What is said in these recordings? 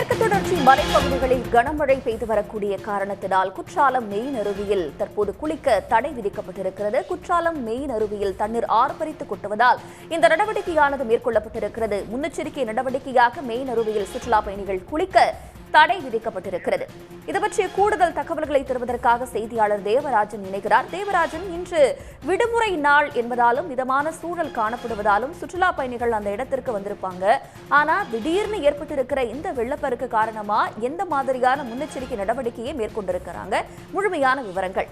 மேற்கு தொடர்ச்சி மலைப்பகுதிகளில் கனமழை பெய்து வரக்கூடிய காரணத்தினால் குற்றாலம் மெயின் அருவியில் தற்போது குளிக்க தடை விதிக்கப்பட்டிருக்கிறது. குற்றாலம் மெயின் அருவியில் தண்ணீர் ஆர்ப்பரித்து கொட்டுவதால் இந்த நடவடிக்கையானது மேற்கொள்ளப்பட்டிருக்கிறது. முன்னெச்சரிக்கை நடவடிக்கையாக மெயின் அருவியில் சுற்றுலா பயணிகள் குளிக்க தடை விதிக்கப்பட்டிருக்கிறது. இது பற்றிய கூடுதல் தகவல்களை தருவதற்காக செய்தியாளர் தேவராஜன் இணைகிறார். தேவராஜன், இன்று விடுமுறை நாள் என்பதாலும் மிதமான சூழல் காணப்படுவதாலும் சுற்றுலா பயணிகள் அந்த இடத்திற்கு வந்திருப்பாங்க. ஆனா திடீர்னு ஏற்பட்டிருக்கிற இந்த வெள்ளப்பெருக்கு காரணமா எந்த மாதிரியான முன்னெச்சரிக்கை நடவடிக்கையை மேற்கொண்டிருக்கிறாங்க? முழுமையான விவரங்கள்.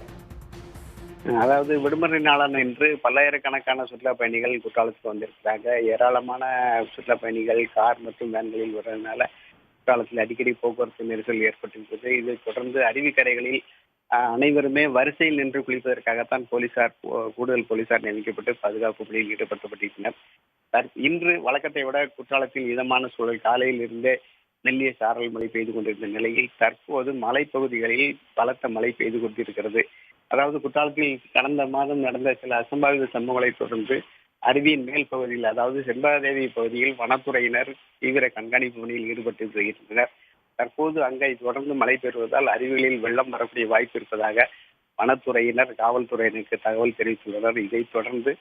அதாவது விடுமுறை நாளான இன்று பல்லாயிரக்கணக்கான சுற்றுலா பயணிகள் குற்றாலத்துக்கு வந்திருக்கிறாங்க. ஏராளமான சுற்றுலா பயணிகள் கார் மற்றும் வேன்களில் வருவதனால குற்றாலத்தில் அடிக்கடி போக்குவரத்து நெரிசல் ஏற்பட்டிருக்கிறது. இதை தொடர்ந்து அருவிக்கரைகளில் அனைவருமே வரிசையில் நின்று குளிப்பதற்காகத்தான் கூடுதல் போலீசார் நியமிக்கப்பட்டு பாதுகாப்பு பணியில் ஈடுபடுத்தப்பட்டிருந்தனர். இன்று வழக்கத்தை விட குற்றாலத்தில் இதமான சூழல் காலையில் இருந்தே மெல்லிய சாரல் மழை பெய்து கொண்டிருந்த நிலையில் தற்போது மலைப்பகுதிகளில் பலத்த மழை பெய்து கொண்டிருக்கிறது. அதாவது குற்றாலத்தில் கடந்த மாதம் நடந்த சில அசம்பாவித சம்பவங்களை தொடர்ந்து அருவியின் மேல் பகுதியில், அதாவது செண்பகதேவி பகுதியில் வனத்துறையினர் தீவிர கண்காணிப்பு பணியில் ஈடுபட்டு வருகின்றனர். தற்போது அங்கே தொடர்ந்து மழை பெறுவதால் அருவிகளில் வெள்ளம் வரக்கூடிய வாய்ப்பு இருப்பதாக வனத்துறையினர் காவல்துறையினருக்கு தகவல் தெரிவித்துள்ளனர். இதைத் தொடர்ந்து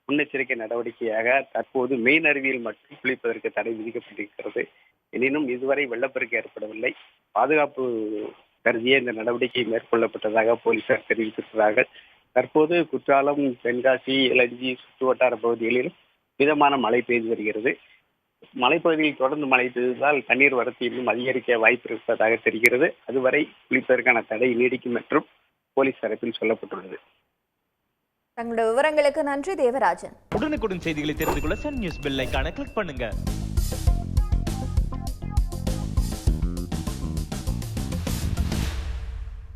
முன்னெச்சரிக்கை நடவடிக்கையாக தற்போது மெயின் அருவியில் மட்டும் குளிப்பதற்கு தடை விதிக்கப்பட்டிருக்கிறது. எனினும் இதுவரை வெள்ளப்பெருக்கு ஏற்படவில்லை. பாதுகாப்பு கருதிய இந்த நடவடிக்கை மேற்கொள்ளப்பட்டதாக போலீசார் தெரிவித்திருக்கிறார்கள். தற்போது குற்றாலம், தென்காசி, இளஞ்சி சுற்றுவட்டார பகுதிகளில் மிதமான மழை பெய்து வருகிறது. மலைப்பகுதியில் தொடர்ந்து மழை பெய்ததால் தண்ணீர் வரத்து இன்னும் அதிகரிக்க வாய்ப்பு இருப்பதாக தெரிகிறது. அதுவரை குளிப்பதற்கான தடை நீடிக்கும் என்றும் போலீஸ் தரப்பில் சொல்லப்பட்டுள்ளது. தங்களுடைய விவரங்களுக்கு நன்றி தேவராஜன். உடனுக்குடன் செய்திகளை தெரிந்து கொள்ள சன் நியூஸ் பெல் ஐகானை கிளிக் பண்ணுங்க.